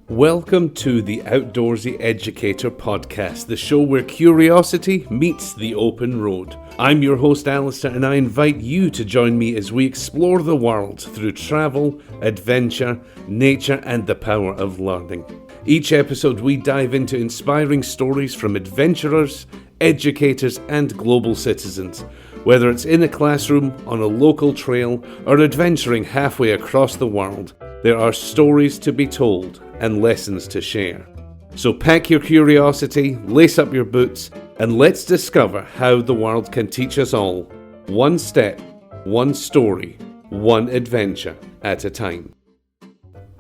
Welcome to the Outdoorsy Educator podcast, the show where curiosity meets the open road. I'm your host Alasdair, and I invite you to join me as we explore the world through travel, adventure, nature, and the power of learning. Each episode we dive into inspiring stories from adventurers, educators, and global citizens. Whether it's in a classroom, on a local trail, or adventuring halfway across the world, there are stories to be told and lessons to share. So pack your curiosity, lace up your boots, and let's discover how the world can teach us all, one step, one story, one adventure at a time.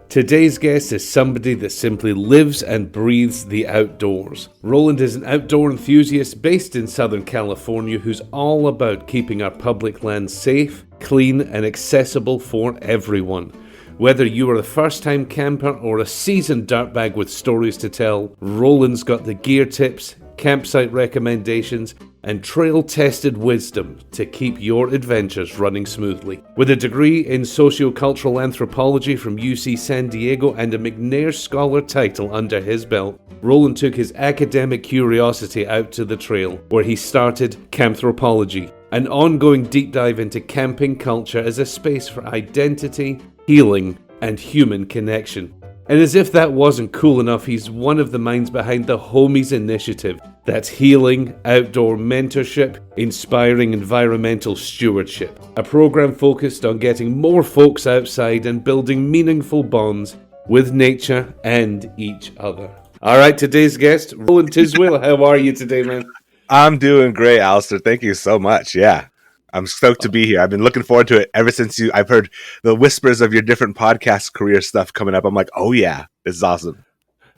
Today's guest is somebody that simply lives and breathes the outdoors. Roland is an outdoor enthusiast based in Southern California who's all about keeping our public lands safe, clean, and accessible for everyone. Whether you are a first-time camper or a seasoned dirtbag with stories to tell, Roland's got the gear tips, campsite recommendations, and trail-tested wisdom to keep your adventures running smoothly. With a degree in sociocultural anthropology from UC San Diego and a McNair Scholar title under his belt, Rolland took his academic curiosity out to the trail, where he started Campthropology, an ongoing deep dive into camping culture as a space for identity, healing, and human connection. And as if that wasn't cool enough, he's one of the minds behind the Homies Initiative. That's healing, outdoor mentorship, inspiring environmental stewardship. A program focused on getting more folks outside and building meaningful bonds with nature and each other. All right, today's guest, Rolland Tizuela. How are you today, man? I'm doing great, Alasdair. Thank you so much. Yeah. I'm stoked to be here. I've been looking forward to it ever since I've heard the whispers of your different podcast career stuff coming up. I'm like, oh yeah, this is awesome.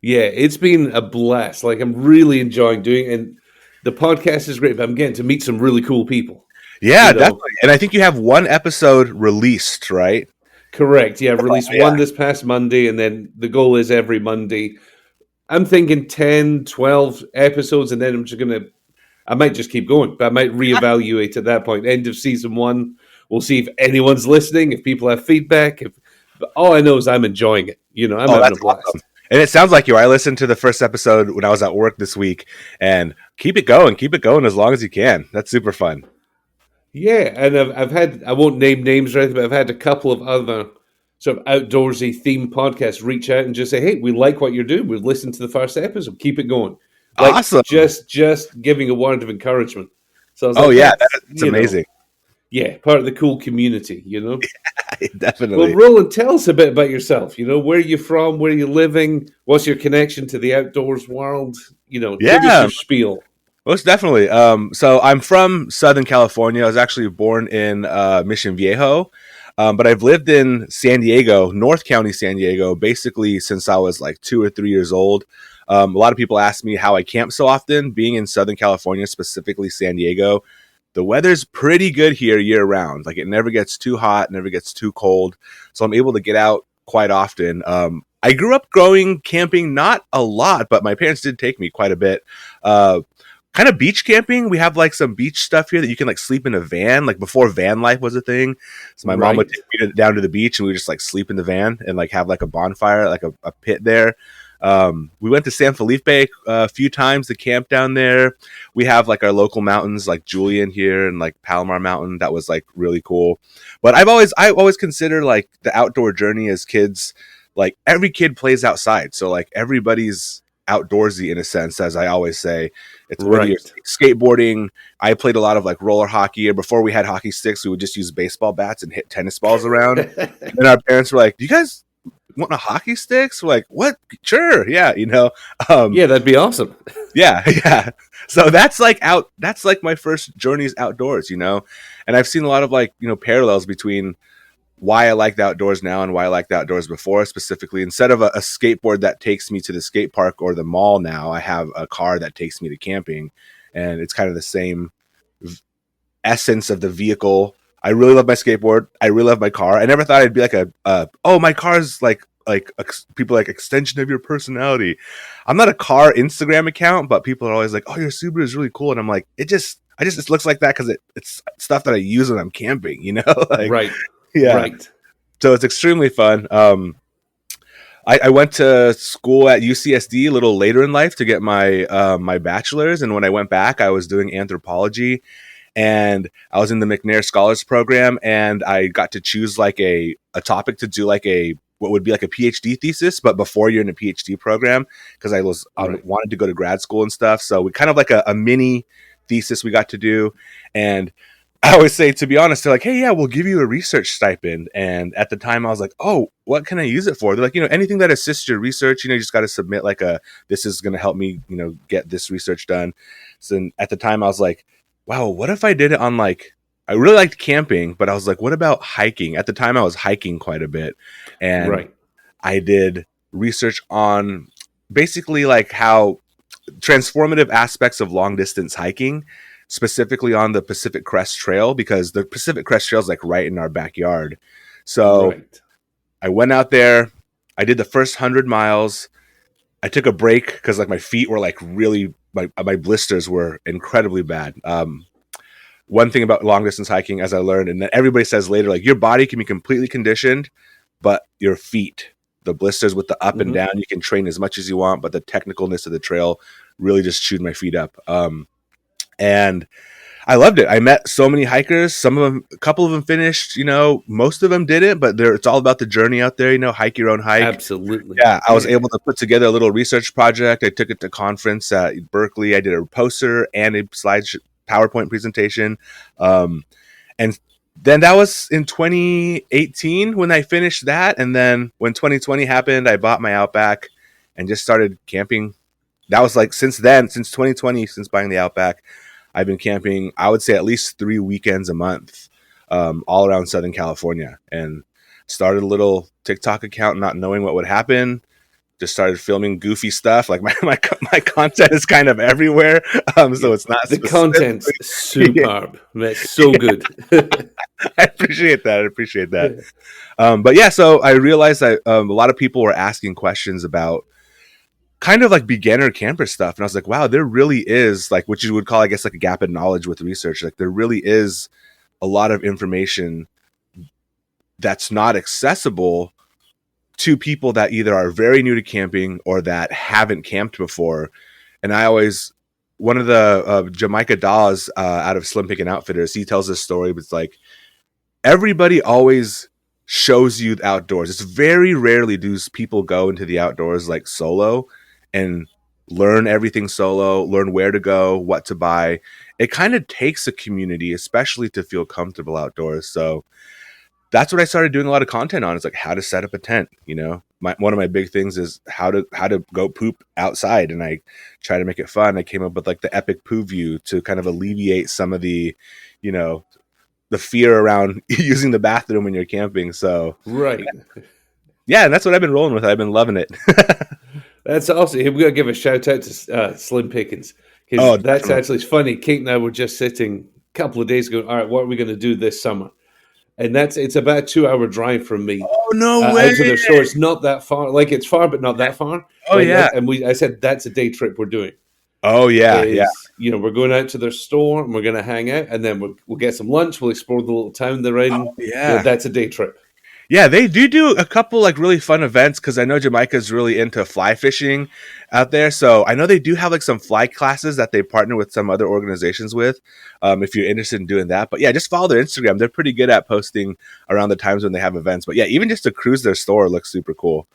Yeah, it's been a blast. Like, I'm really enjoying doing it. And the podcast is great, but I'm getting to meet some really cool people. Yeah, definitely. And I think you have one episode released, right? Correct. Yeah, I've released one this past Monday, and then the goal is every Monday. I'm thinking 10, 12 episodes, and then I might just keep going, but I might reevaluate at that point. End of season 1, we'll see if anyone's listening, if people have feedback. But all I know is I'm enjoying it. I'm having a blast. Awesome. And it sounds like you. I listened to the first episode when I was at work this week, and keep it going as long as you can. That's super fun. Yeah, and I've had, I won't name names or anything, but I've had a couple of other sort of outdoorsy themed podcasts reach out and just say, hey, we like what you're doing. We've listened to the first episode. Keep it going. Like, awesome. Just giving a word of encouragement. So I was like, that's amazing. Part of the cool community, Yeah, definitely. Well, Roland, tell us a bit about yourself. Where are you from? Where are you living? What's your connection to the outdoors world? Give us your spiel. Most definitely. So I'm from Southern California. I was actually born in Mission Viejo, but I've lived in San Diego, North County, San Diego, basically since I was like 2 or 3 years old. A lot of people ask me how I camp so often. Being in Southern California, specifically San Diego, the weather's pretty good here year round. Like, it never gets too hot, never gets too cold. So I'm able to get out quite often. I grew up camping, not a lot, but my parents did take me quite a bit. Kind of beach camping. We have like some beach stuff here that you can like sleep in a van, like before van life was a thing. So my mom would take me down to the beach, and we would just like sleep in the van and like have like a bonfire, like a pit there. We went to San Felipe a few times to camp down there. We have like our local mountains like Julian here and like Palomar Mountain. That was like really cool. But I always consider like the outdoor journey as kids, like every kid plays outside. So like everybody's outdoorsy in a sense, as I always say. It's whether you're skateboarding. I played a lot of like roller hockey, or before we had hockey sticks, we would just use baseball bats and hit tennis balls around. And then our parents were like, do you guys want a hockey sticks? We're like, what? Sure. Yeah. Yeah, that'd be awesome. Yeah. So that's like my first journeys outdoors, and I've seen a lot of like, parallels between why I like the outdoors now and why I like the outdoors before. Specifically, instead of a skateboard that takes me to the skate park or the mall, now I have a car that takes me to camping, and it's kind of the same essence of the vehicle. I really love my skateboard. I really love my car. I never thought I'd be like my car's like people like extension of your personality. I'm not a car Instagram account, but people are always like, oh, your Subaru is really cool. And I'm like, it looks like that because it's stuff that I use when I'm camping, Right. Yeah. Right. So it's extremely fun. I went to school at UCSD a little later in life to get my bachelor's, and when I went back, I was doing anthropology, and I was in the McNair Scholars Program, and I got to choose like a topic to do like a what would be like a PhD thesis, but before you're in a PhD program, because I Right. wanted to go to grad school and stuff. So we kind of like a mini thesis we got to do, and I always say, to be honest, they're like, "Hey, yeah, we'll give you a research stipend." And at the time, I was like, "Oh, what can I use it for?" They're like, anything that assists your research. You just got to submit like this is going to help me, get this research done. So at the time, I was like, "Wow, what if I did it on like?" I really liked camping, but I was like, "What about hiking?" At the time, I was hiking quite a bit, and Right. I did research on basically like how transformative aspects of long distance hiking, specifically on the Pacific Crest Trail, because the Pacific Crest Trail is like right in our backyard. So Right. I went out there, I did the first 100 miles. I took a break because like my feet were like really, my blisters were incredibly bad. One thing about long distance hiking, as I learned, and then everybody says later, like your body can be completely conditioned, but your feet, the blisters with the up and Hmm. down, you can train as much as you want, but the technicalness of the trail really just chewed my feet up. And I loved it. I met so many hikers. Some of them, a couple of them finished. Most of them didn't, but it's all about the journey out there. Hike your own hike. Absolutely. Yeah, I was Yeah. able to put together a little research project. I took it to conference at Berkeley. I did a poster and a PowerPoint presentation. And then that was in 2018 when I finished that. And then when 2020 happened, I bought my Outback and just started camping. That was like since then, since 2020, since buying the Outback, I've been camping, I would say at least 3 weekends a month, all around Southern California. And started a little TikTok account, not knowing what would happen. Just started filming goofy stuff. Like my content is kind of everywhere, Yeah. so it's not The specific. content's Yeah, superb. That's so good. I appreciate that. I appreciate that. But yeah, so I realized that a lot of people were asking questions about kind of like beginner camper stuff, and I was like, wow, there really is like what you would call, I guess, like a gap in knowledge with research. Like there really is a lot of information that's not accessible to people that either are very new to camping or that haven't camped before. And I always, one of the Jamaica Dawes out of Slim Pick'n Outfitters, he tells this story. But it's like everybody always shows you the outdoors. It's very rarely do people go into the outdoors like solo and learn everything solo, learn where to go, what to buy. It kind of takes a community, especially to feel comfortable outdoors. So that's what I started doing a lot of content on. Is like how to set up a tent. One of my big things is how to go poop outside, and I try to make it fun. I came up with like the epic poo view to kind of alleviate some of the, you know, the fear around using the bathroom when you're camping. So Right. yeah, and that's what I've been rolling with. I've been loving it. That's awesome. We've got to give a shout out to Slim Pickens because Oh, that's definitely. actually it's funny. Kate and I were just sitting a couple of days ago. All right, what are we going to do this summer? And it's about a 2 hour drive from me Oh no way. out to their store. It's not that far. Like it's far, but not that far. Oh Like yeah. I said that's a day trip we're doing. Oh yeah. Yeah. Is we're going out to their store and we're going to hang out, and then we'll get some lunch. We'll explore the little town they're in. Oh yeah. That's a day trip. Yeah, they do a couple like really fun events because I know Jamaica's really into fly fishing out there. So I know they do have like some fly classes that they partner with some other organizations with. If you're interested in doing that, but yeah, just follow their Instagram. They're pretty good at posting around the times when they have events. But yeah, even just to cruise their store looks super cool.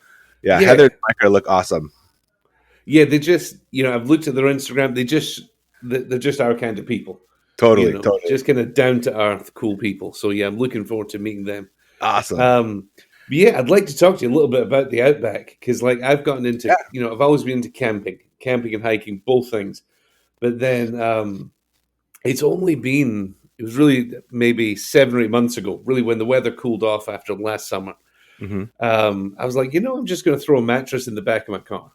Yeah, Heather Yeah, and Jamaica look awesome. yeah. They just I've looked at their Instagram. They're just our kind of people. Totally, totally Just kind of down to earth, cool people. So yeah, I'm looking forward to meeting them. awesome. But yeah, I'd like to talk to you a little bit about the outback because, like, I've gotten into, Yeah. I've always been into camping and hiking, both things. But then it's only been, it was really maybe 7 or 8 months ago, really when the weather cooled off after last summer. Hmm. I was like, I'm just going to throw a mattress in the back of my car.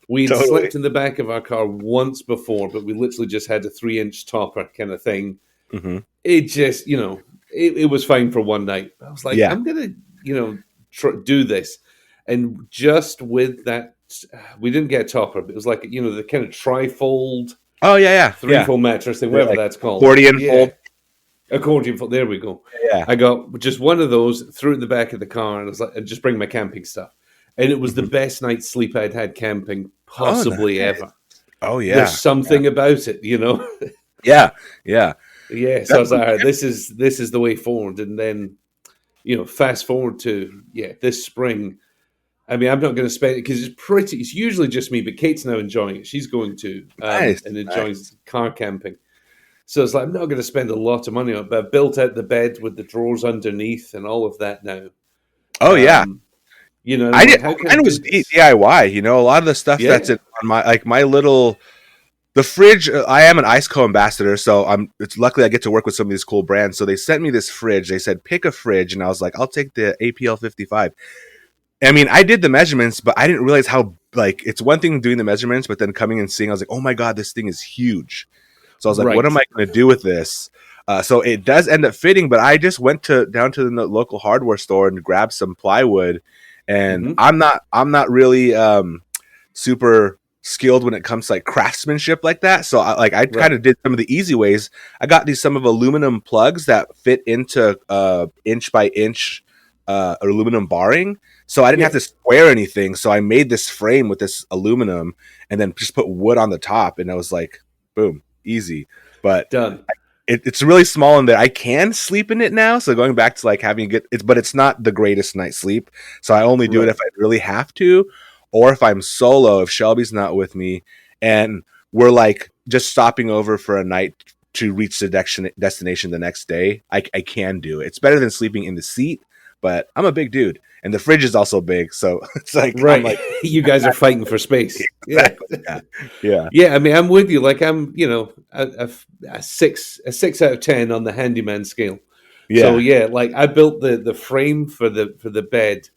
We'd Totally. slept in the back of our car once before, but we literally just had a 3-inch topper kind of thing. Hmm. It just, it was fine for one night. I was like, Yeah. I'm gonna, do this, and just with that, we didn't get a topper. But it was like the kind of trifold, Oh yeah, yeah, yeah. threefold mattress thing, They're whatever like that's called. accordion Yeah, fold. accordion fold. There we go. Yeah. I got just one of those, threw it in the back of the car, and I was like, and just bring my camping stuff. and it was the best night's sleep I'd had camping Oh, possibly nice. ever. Oh There's yeah. something about it, you know. Yeah. Yeah. Yeah, so I That's was like, all right, this is the way forward. And then, fast forward to this spring. I mean, I'm not going to spend it because it's usually just me, but Kate's now enjoying it. She's going to nice. and enjoying Nice. car camping. So it's like I'm not going to spend a lot of money on it, but I've built out the bed with the drawers underneath and all of that now. Oh yeah. And I'm I did. like, how can I Mine do was this? DIY. You know, a lot of the stuff that's Yeah, on my my little the fridge. I am an Iceco ambassador, so it's luckily I get to work with some of these cool brands. So they sent me this fridge. They said pick a fridge, and I was like, I'll take the APL 55. I mean, I did the measurements, but I didn't realize how like it's one thing doing the measurements, but then coming and seeing, I was like, oh my god, this thing is huge. So I was like, what am right. I going to do with this? So it does end up fitting, but I just went down to the local hardware store and grabbed some plywood. And Hmm. I'm not really super skilled when it comes to like craftsmanship like that. So I kind Right. of did some of the easy ways. I got some of aluminum plugs that fit into inch by inch aluminum barring. So I didn't have Yeah, to square anything. So I made this frame with this aluminum and then just put wood on the top. And I was like, boom, easy. But done. it's really small in there. I can sleep in it now. So going back to like having a good, but it's not the greatest night's sleep. So I only do it Right. if I really have to, or if I'm solo, if Shelby's not with me, and we're like just stopping over for a night to reach the destination the next day. I can do it. It's better than sleeping in the seat, but I'm a big dude, and the fridge is also big. So it's like I'm Right. like You guys are fighting for space. Yeah. exactly, yeah, yeah, Yeah, I mean, I'm with you. Like, I'm, a 6 out of 10 on the handyman scale. So yeah. yeah, like I built the frame for the bed,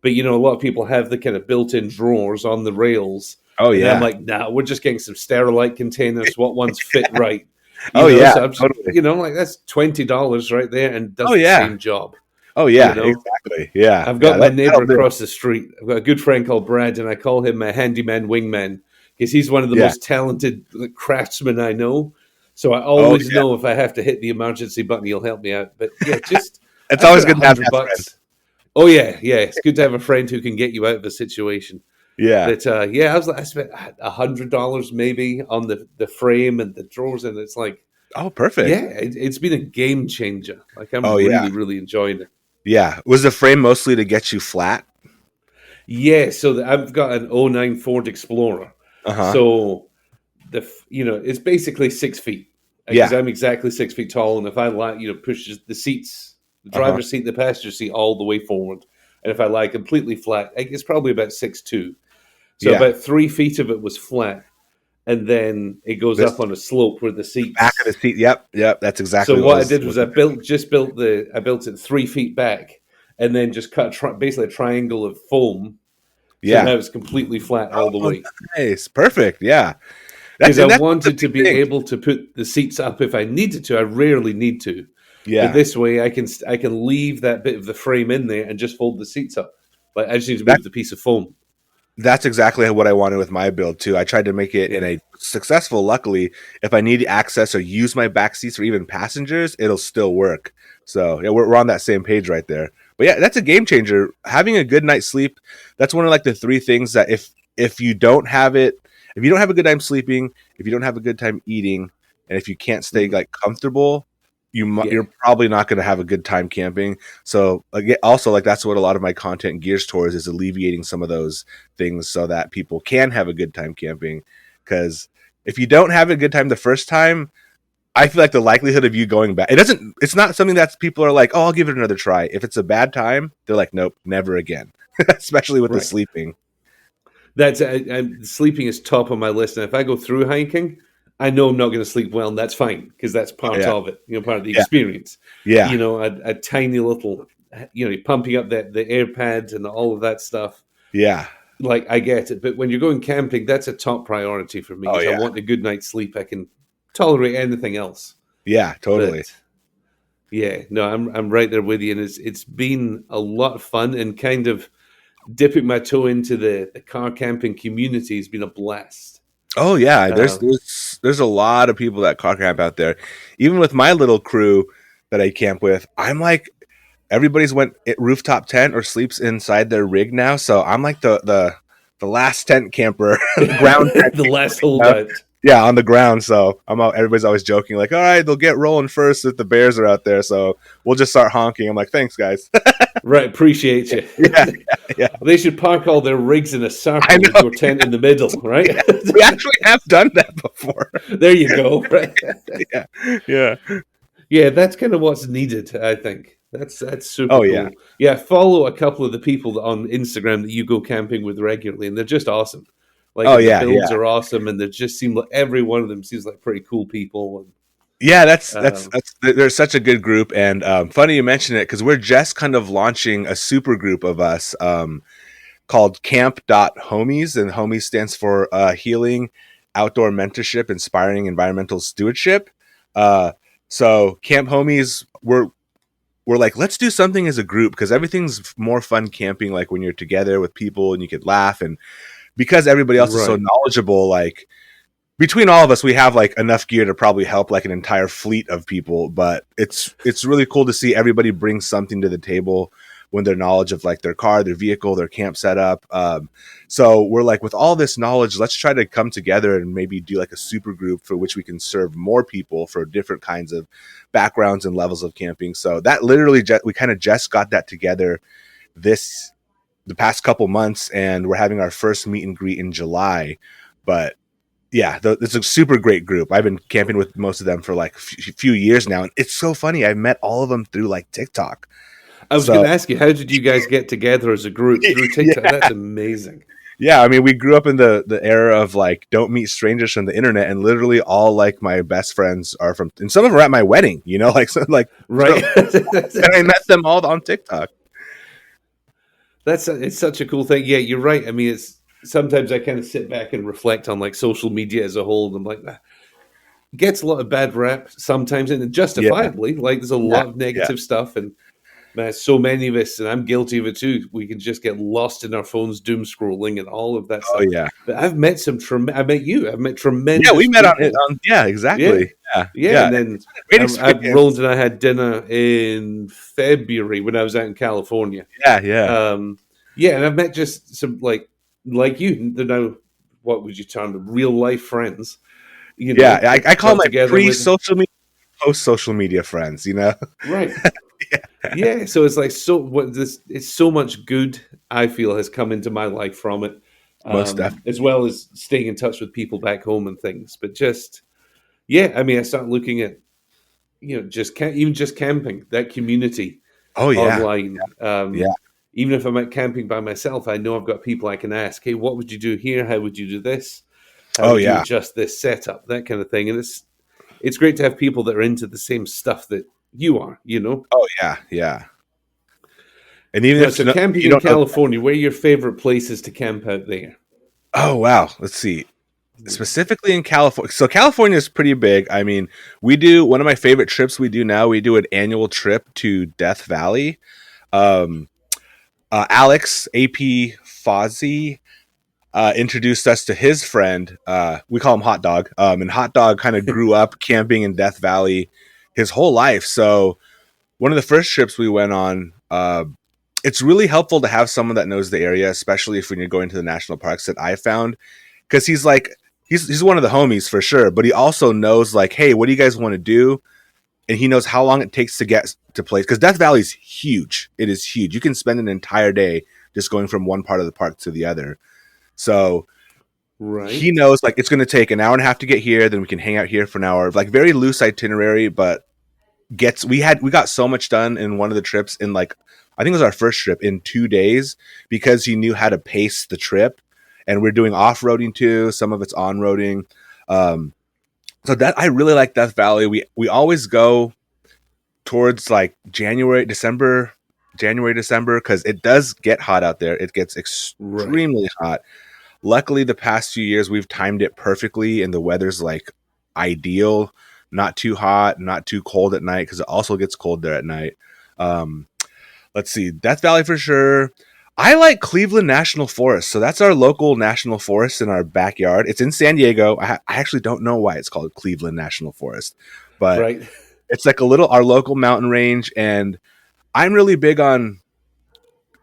but a lot of people have the kind of built-in drawers on the rails, Oh and I'm yeah, like, nah, we're just getting some Sterilite containers. What ones fit right? oh yeah, So I'm just, totally. like that's $20 right there, and Oh does the yeah. same job. Oh You yeah, know, exactly. Yeah, I've yeah. got my That'll neighbor do. across the street. I've got a good friend called Brad, and I call him my handyman wingman because he's one of the Yeah. most talented craftsmen I know. So I Oh always yeah. know if I have to hit the emergency button, he'll help me out. But yeah, just It's I always put a good to have hundred that friend. bucks. Oh yeah, yeah. It's good to have a friend who can get you out of a situation. Yeah. But I spent $100 maybe on the frame and the drawers, and it's like, Oh, perfect. yeah, it's been a game changer. Like I'm Oh yeah. really, really enjoying it. Yeah. Was the frame mostly to get you flat? Yeah, so I've got an '09 Ford Explorer. Uh huh. So it's basically 6 feet because Yeah. I'm exactly 6 feet tall, and if I like, pushes the seats, the Uh huh. driver's seat, the passenger seat, all the way forward, and if I lie completely flat, it's probably about 6'2". So Yeah. about 3 feet of it was flat, and then it goes This up on a slope where the the back of the seats. seat. Yep. Yep. That's So exactly what what I was did was was the difference. I built it 3 feet back, and then just cut basically a triangle of foam. So Yeah. now it's completely flat all the Oh, way. nice. Perfect. Yeah. Because I That's the wanted to big be thing. able to put the seats up if I needed to. I rarely need to, but Yeah. this way I can leave that bit of the frame in there and just fold the seats up. Like I just need to That move the piece of foam. that's exactly what I wanted with my build too. I tried to make it in Yeah, a successful. Luckily, if I need access or use my back seats or even passengers, it'll still work. So yeah, we're on that same page right there. But yeah, that's a game changer. Having a good night's sleep, that's one of like the three things that if you don't have it, if you don't have a good time sleeping, if you don't have a good time eating, and if you can't stay mhm, like comfortable, yeah, you're probably not going to have a good time camping. So again, also like that's what a lot of my content gears towards is alleviating some of those things so that people can have a good time camping. Because if you don't have a good time the first time, I feel like the likelihood of you going back, it's not something that people are like, oh, I'll give it another try. If it's a bad time, they're like, nope, never again. Especially with the right. sleeping. That's sleeping is top on my list, and if I go through hiking, I know I'm not going to sleep well, and that's fine because that's Oh, part yeah. of it. Part of the Yeah. experience. Yeah. A tiny little, pumping up the air pads and all of that stuff. Yeah. Like I get it, but when you're going camping, that's a top priority for me. Oh, Is I yeah. want a good night's sleep. I can tolerate anything else, Yeah. Totally. but yeah, no, I'm right there with you, and it's been a lot of fun, and kind of dipping my toe into the car camping community has been a blast. Oh yeah, there's Uh, there's there's a lot of people that car camp out there. Even with my little crew that I camp with, I'm like everybody's went rooftop tent or sleeps inside their rig now. So I'm like the last tent camper, ground tent The last camper, you know? holdout. Yeah, on the ground. So I'm out, everybody's always joking like, all right, they'll get rolling first if the bears are out there. So we'll just start honking. I'm like, thanks, guys. Right, appreciate you. Yeah, yeah. They should park all their rigs in a I circle know. with your tent in the middle, right? Yeah, we actually have done that before. There you go. Right. Yeah, yeah. Yeah, that's kind of what's needed, I think. That's super Oh yeah, cool. Yeah, I follow a couple of the people on Instagram that you go camping with regularly, and they're just awesome. Like, oh and the yeah, builds yeah. are awesome, and they just seem like every one of them seems like pretty cool people. Yeah, And that's they're such a good group, and funny you mention it because we're just kind of launching a super group of us called Camp.Homies, and Homies stands for Healing, Outdoor Mentorship, Inspiring Environmental Stewardship. Uh, so Camp Homies, we're like, let's do something as a group because everything's more fun camping like when you're together with people and you could laugh, and because everybody else is so right, knowledgeable, like between all of us, we have like enough gear to probably help like an entire fleet of people. But it's really cool to see everybody bring something to the table when their knowledge of like their car, their vehicle, their camp setup. So we're like, with all this knowledge, let's try to come together and maybe do like a super group for which we can serve more people for different kinds of backgrounds and levels of camping. So that literally we kind of just got that together this the past couple months, and we're having our first meet and greet in July. But yeah, it's a super great group. I've been camping with most of them for like a few years now, and it's so funny. I met all of them through like TikTok. I was going So to ask you, how did you guys get together as a group through TikTok? yeah, That's amazing. yeah. I mean, we grew up in the era of like don't meet strangers from the internet, and literally all like my best friends are from, and some of them are at my wedding. You know, like Right. and I met them all on TikTok. It's such a cool thing. Yeah, you're right. I mean, it's sometimes I kind of sit back and reflect on like social media as a whole, and I'm like, "Ah, it gets a lot of bad rap sometimes, and Yeah, justifiably. Like, there's a yeah, lot of yeah. negative stuff, and man, so many of us, and I'm guilty of it too. We can just get lost in our phones, doom scrolling, and all of that Oh stuff. yeah, But I've met I met you. I've met yeah. We tremendous met people. on yeah, Yeah, exactly. Yeah, yeah. yeah. And then It's been a great Roland experience. and I had dinner in February when I was out in California. Yeah, yeah, Um, yeah, and I've met just some like you. They're now, what would you term them? Real life friends. yeah. I That call got my together with pre-social media, post-social media friends. You know. right. Yeah, Yeah, so it's like it's so much good I feel has come into my life from it, most definitely. as well as staying in touch with people back home and things. But just yeah, I mean, I start looking at even just camping, that community Oh yeah, online. yeah. Even if I'm out camping by myself, I know I've got people I can ask. Hey, what would you do here? How would you do this? How Oh would you yeah. adjust this setup? That kind of thing. And it's great to have people that are into the same stuff that you are. Oh yeah, yeah. And even Now, if so camping you in don't know, California, where are your favorite places to camp out there? oh wow, let's see. Specifically in California, so California is pretty big. I mean, we do one of my favorite trips we do now. We do an annual trip to Death Valley. Um, Alex AP Fozzie introduced us to his friend. We call him Hot Dog. And Hot Dog kind of grew up camping in Death Valley his whole life. So one of the first trips we went on, it's really helpful to have someone that knows the area, especially if when you're going to the national parks that I found, because he's like he's one of the homies for sure, but he also knows like, hey, what do you guys want to do? And he knows how long it takes to get to place, because Death Valley is huge. It is huge. You can spend an entire day just going from one part of the park to the other. So he Right. knows like it's going to take an hour and a half to get here. Then we can hang out here for an hour. Like very loose itinerary, but we got so much done in one of the trips in like, I think it was our first trip, in 2 days, because he knew how to pace the trip. And we're doing off-roading too. Some of it's on-roading. Um, so that I really like Death Valley. We always go towards like January, December, because it does get hot out there. It gets Right. extremely hot. Luckily, the past few years we've timed it perfectly, and the weather's like ideal. Not too hot, not too cold at night, because it also gets cold there at night. Um, let's see, Death Valley for sure. I like Cleveland National Forest. So that's our local national forest in our backyard. It's in San Diego. I actually don't know why it's called Cleveland National Forest, but Right. it's like our local mountain range. And I'm really big on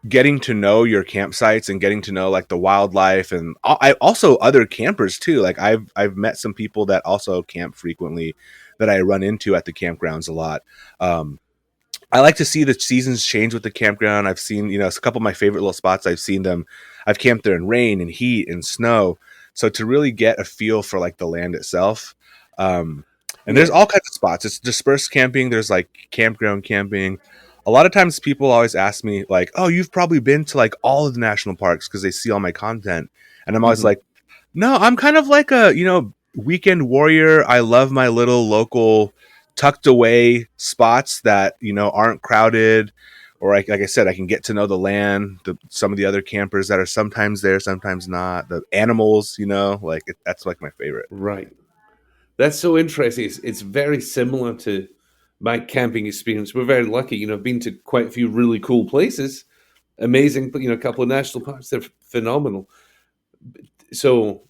getting to know your campsites and getting to know like the wildlife, and I also other campers too. Like I've met some people that also camp frequently that I run into at the campgrounds a lot. Um, I like to see the seasons change with the campground. I've seen, it's a couple of my favorite little spots. I've camped there in rain and heat and snow. So to really get a feel for like the land itself. Um, and there's Yeah. all kinds of spots. It's dispersed camping. There's like campground camping. A lot of times people always ask me like, "Oh, you've probably been to like all of the national parks," because they see all my content. And I'm always Hmm. like, no, I'm kind of like a, weekend warrior. I love my little local tucked away spots that, aren't crowded, or like I said, I can get to know the land, some of the other campers that are sometimes there, sometimes not, the animals, that's like my favorite. Right. That's so interesting. It's very similar to my camping experience. We're very lucky. I've been to quite a few really cool places. Amazing, but a couple of national parks. They're phenomenal. So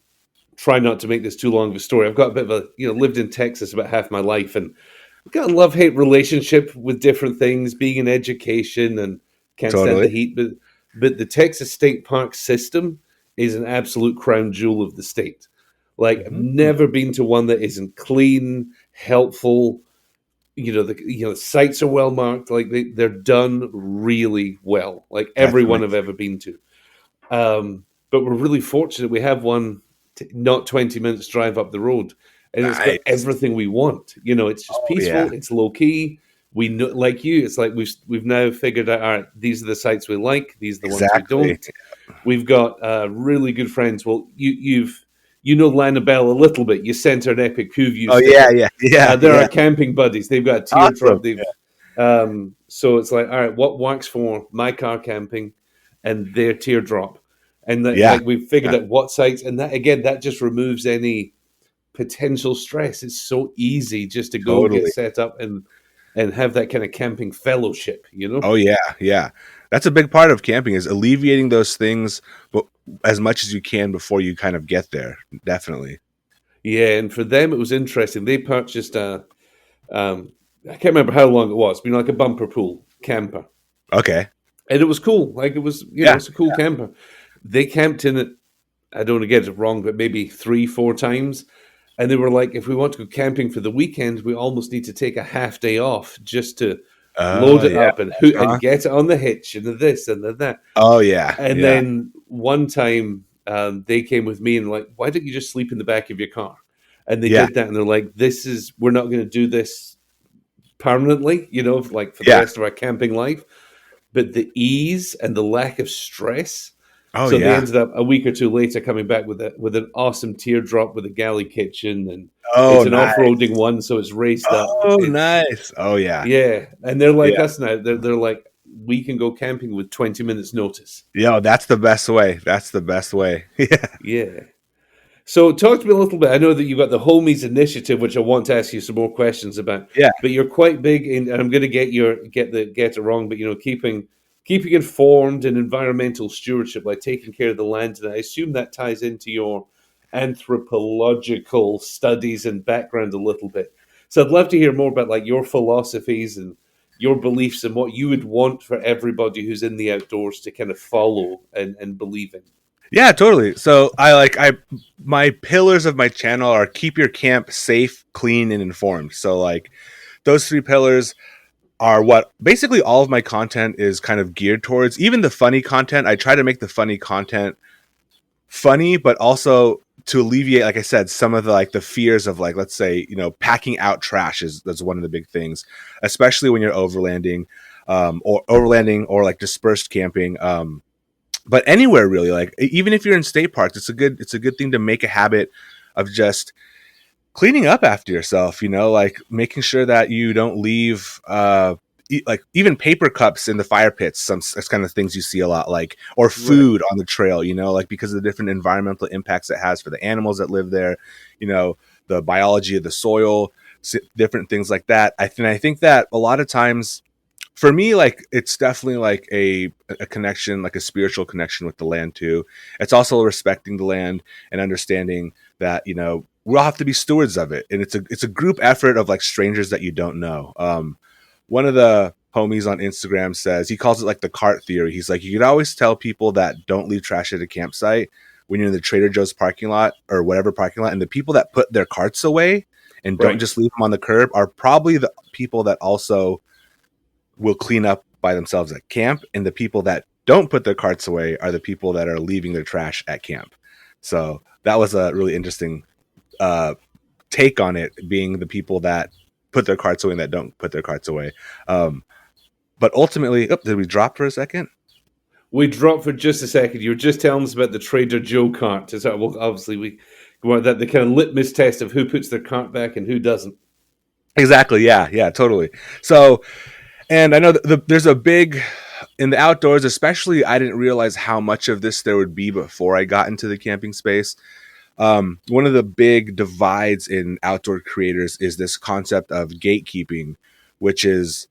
try not to make this too long of a story. I've got a bit of a, lived in Texas about half my life, and I've got a love-hate relationship with different things, being in education and can't stand the Totally. heat. But the Texas state park system is an absolute crown jewel of the state. Like I've Mhm. never been to one that isn't clean, helpful. The sites are well marked. Like they're done really well. Like every That's one I've nice. ever been to. But we're really fortunate. We have one not 20 minutes drive up the road, and it's got Nice. everything we want. It's just Oh yeah. peaceful. It's low key. We know, like you, it's like we've now figured out. All right, these are the sites we like. These are the ones we Exactly. don't. We've got really good friends. Well, Lanabelle a little bit. You sent her an epic Who View Oh yeah, sticker. yeah, yeah, They're yeah. our camping buddies. They've got a Awesome. teardrop. So it's like, all right, what works for my car camping and their teardrop, and that Yeah. like we've figured Yeah. out what sites, and that again, that just removes any potential stress. It's so easy just to go get Totally. set up and have that kind of camping fellowship. Oh yeah, yeah. That's a big part of camping is alleviating those things, but as much as you can before you kind of get there. Definitely. Yeah, and for them it was interesting. They purchased a I can't remember how long it was, like a bumper pool camper. Okay. And it was cool. Like it was, Yeah. it's a cool camper. They camped in it, I don't want to get it wrong, but maybe 3, 4 times. And they were like, if we want to go camping for the weekend, we almost need to take a half day off just to load Oh it yeah. up and Huh? get it on the hitch and the this and the that. Oh yeah. And Yeah. then one time they came with me and like, why don't you just sleep in the back of your car? And they Yeah. did that. And they're like, we're not going to do this permanently, like for the Yeah. rest of our camping life. But the ease and the lack of stress. Oh So they yeah. ended up a week or two later coming back with an awesome teardrop with a galley kitchen, and Oh it's an nice. off-roading one, so it's raised up. Oh It's nice. Oh yeah. Yeah, and they're like Yeah. us now. They're like we can go camping with 20 minutes notice. Yo, that's the best way. That's the best way. Yeah. Yeah. So talk to me a little bit. I know that you've got the Homies Initiative, which I want to ask you some more questions about. Yeah. But you're quite big in, and I'm going to get it wrong, but keeping informed and environmental stewardship, like taking care of the land. And I assume that ties into your anthropological studies and background a little bit. So I'd love to hear more about like your philosophies and your beliefs and what you would want for everybody who's in the outdoors to kind of follow and believe in. Yeah, totally. So I my pillars of my channel are keep your camp safe, clean, and informed. So like those three pillars are what basically all of my content is kind of geared towards. Even the funny content, I try to make the funny content funny, but also to alleviate, like I said, some of the like the fears of like, let's say, packing out trash is that's one of the big things, especially when you're overlanding or like dispersed camping. But anywhere really, like even if you're in state parks, it's a good thing to make a habit of just cleaning up after yourself, like making sure that you don't leave like even paper cups in the fire pits, some that's kind of things you see a lot, like, or Right. food on the trail, like because of the different environmental impacts it has for the animals that live there, the biology of the soil, different things like that. I think that a lot of times for me, like it's definitely like a connection, like a spiritual connection with the land too. It's also respecting the land and understanding that we'll have to be stewards of it, and it's a group effort of like strangers that you don't know. One of the homies on Instagram says, he calls it like the cart theory. He's like, you could always tell people that don't leave trash at a campsite when you're in the Trader Joe's parking lot or whatever parking lot, and the people that put their carts away and don't just leave them on the curb are probably the people that also will clean up by themselves at camp, and the people that don't put their carts away are the people that are leaving their trash at camp. So that was a really interesting take on it, being the people that put their carts away and that don't put their carts away. But ultimately, did we drop for a second? We dropped for just a second. You were just telling us about the Trader Joe cart. Well, obviously, we go that the kind of litmus test of who puts their cart back and who doesn't. Exactly. Yeah, totally. So, and I know there's a big, in the outdoors, especially, I didn't realize how much of this there would be before I got into the camping space. One of the big divides in outdoor creators is this concept of gatekeeping, which is,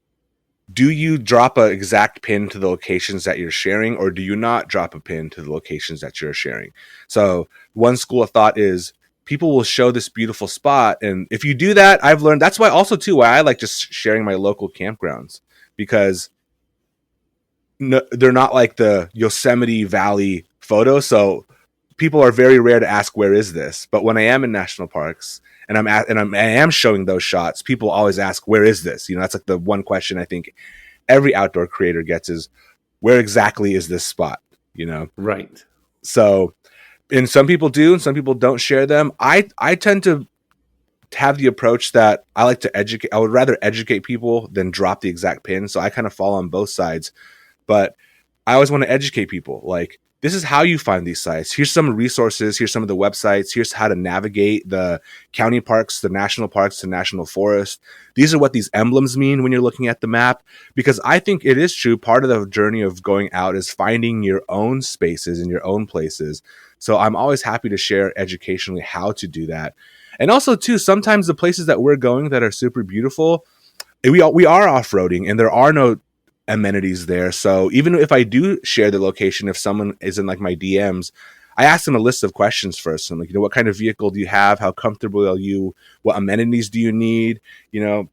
do you drop an exact pin to the locations that you're sharing, or do you not drop a pin to the locations that you're sharing? So one school of thought is people will show this beautiful spot, and if you do that, I've learned that's why I like just sharing my local campgrounds, because they're not like the Yosemite Valley photo. So people are very rare to ask, where is this? But when I am in national parks and I am showing those shots, people always ask, where is this? You know, that's like the one question I think every outdoor creator gets is, where exactly is this spot? You know? Right. So, and some people do, and some people don't share them. I tend to have the approach that I like to educate. I would rather educate people than drop the exact pin. So I kind of fall on both sides, but I always want to educate people. Like, this is how you find these sites. Here's some resources. Here's some of the websites. Here's how to navigate the county parks, the national parks, the national forest. These are what these emblems mean when you're looking at the map, because I think it is true. Part of the journey of going out is finding your own spaces and your own places. So I'm always happy to share educationally how to do that. And also too, sometimes the places that we're going that are super beautiful, we are off-roading and there are no amenities there. So even if I do share the location, if someone is in like my DMs, I ask them a list of questions first. I'm like, you know, what kind of vehicle do you have? How comfortable are you? What amenities do you need? You know,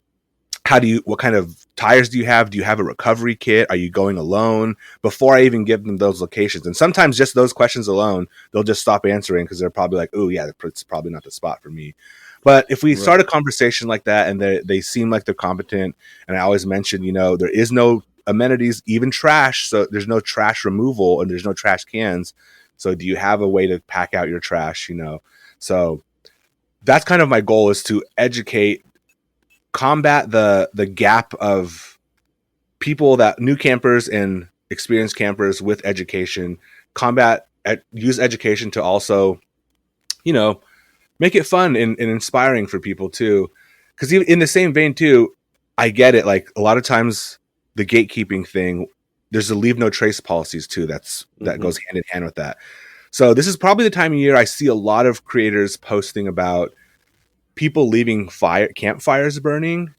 what kind of tires do you have? Do you have a recovery kit? Are you going alone? Before I even give them those locations. And sometimes just those questions alone, they'll just stop answering because they're probably like, oh yeah, it's probably not the spot for me. But if we start a conversation like that and they seem like they're competent, and I always mention, you know, there is no amenities, even trash. So there's no trash removal and there's no trash cans. So do you have a way to pack out your trash, you know? So that's kind of my goal, is to educate, combat the gap of people, that new campers and experienced campers, with education, use education to also, you know, make it fun and inspiring for people too. Because in the same vein too, I get it. Like a lot of times the gatekeeping thing, there's the leave no trace policies too. That goes hand in hand with that. So this is probably the time of year I see a lot of creators posting about people leaving campfires burning,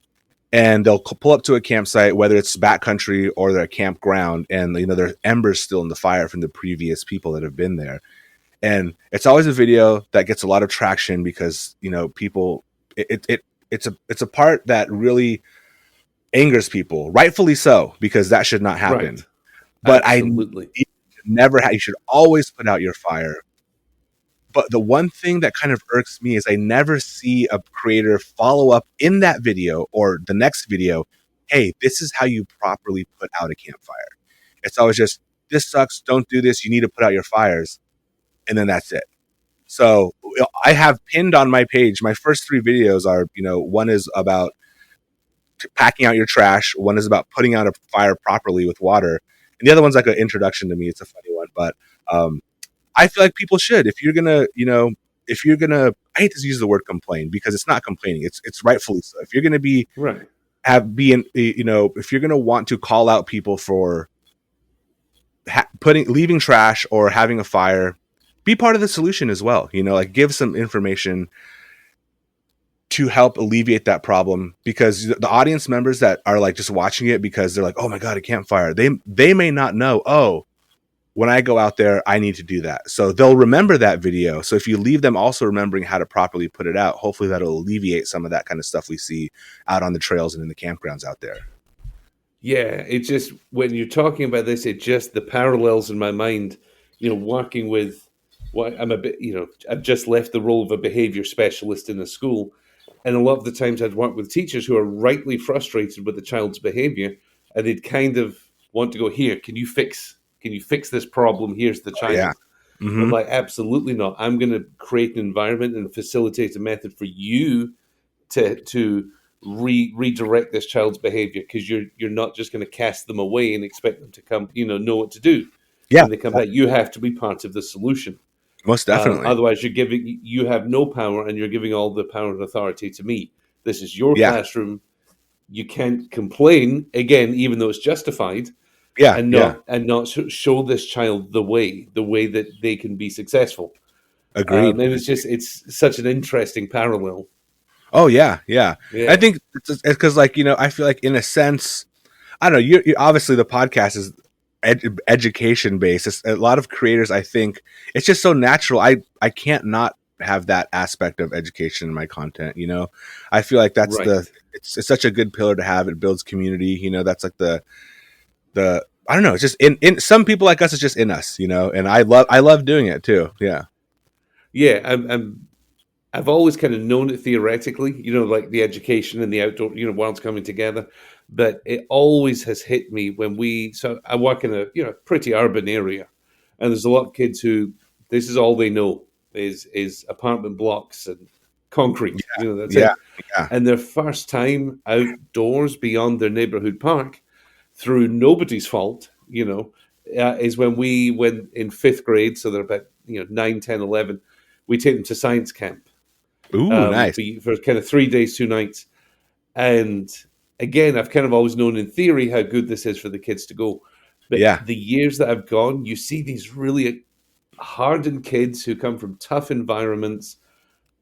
and they'll pull up to a campsite, whether it's backcountry or their campground, and you know there's embers still in the fire from the previous people that have been there. And it's always a video that gets a lot of traction because, you know, people, it's a part that really angers people, rightfully so, because that should not happen. Right. But absolutely. You should always put out your fire. But the one thing that kind of irks me is I never see a creator follow up in that video or the next video, hey, this is how you properly put out a campfire. It's always just, this sucks, don't do this, you need to put out your fires. And then that's it. So I have pinned on my page, my first 3 videos are, you know, one is about packing out your trash, one is about putting out a fire properly with water, and the other one's like an introduction to me. It's a funny one, but I feel like people should, if you're gonna, I hate to use the word complain because it's not complaining, it's rightfully so. If you're gonna be right, if you're gonna want to call out people for leaving trash or having a fire, be part of the solution as well. You know, like give some information to help alleviate that problem, because the audience members that are like just watching it because they're like, oh my God, a campfire. They may not know, oh, when I go out there, I need to do that. So they'll remember that video. So if you leave them also remembering how to properly put it out, hopefully that'll alleviate some of that kind of stuff we see out on the trails and in the campgrounds out there. Yeah, it's just when you're talking about this, it just the parallels in my mind, working with what I'm a bit, I've just left the role of a behavior specialist in a school. And a lot of the times I'd work with teachers who are rightly frustrated with the child's behavior, and they'd kind of want to go, here, can you fix this problem? Here's the Oh, yeah. child. I'm Hmm. like, absolutely not. I'm going to create an environment and facilitate a method for you to redirect this child's behavior, because you're not just going to cast them away and expect them to come, know what to do Yeah, when they come back. You have to be part of the solution. most definitely. Otherwise, you have no power, and you're giving all the power and authority to me. This is your Yeah, classroom. You can't complain again, even though it's justified, yeah, and yeah. not show this child the way that they can be successful. Agreed. And it's such an interesting parallel. Oh yeah, yeah. I Yeah, think it's because, like, I feel like in a sense, I don't know. You obviously the podcast is education based. It's, a lot of creators, I think, it's just so natural. I can't not have that aspect of education in my content. I feel like that's right. it's such a good pillar to have. It builds community. That's like the I don't know. It's just in some people like us. It's just in us. And I love doing it too. Yeah. Yeah, I've always kind of known it theoretically, like the education and the outdoor, worlds coming together. But it always has hit me when so I work in a, pretty urban area, and there's a lot of kids who this is all they know is apartment blocks and concrete. That's Yeah. it. Yeah. And their first time outdoors beyond their neighborhood park, through nobody's fault, is when we went in fifth grade. So they're about, 9, 10, 11. We take them to science camp, Ooh, nice. for kind of 3 days, 2 nights. And again, I've kind of always known in theory how good this is for the kids to go. But Yeah. the years that I've gone, you see these really hardened kids who come from tough environments.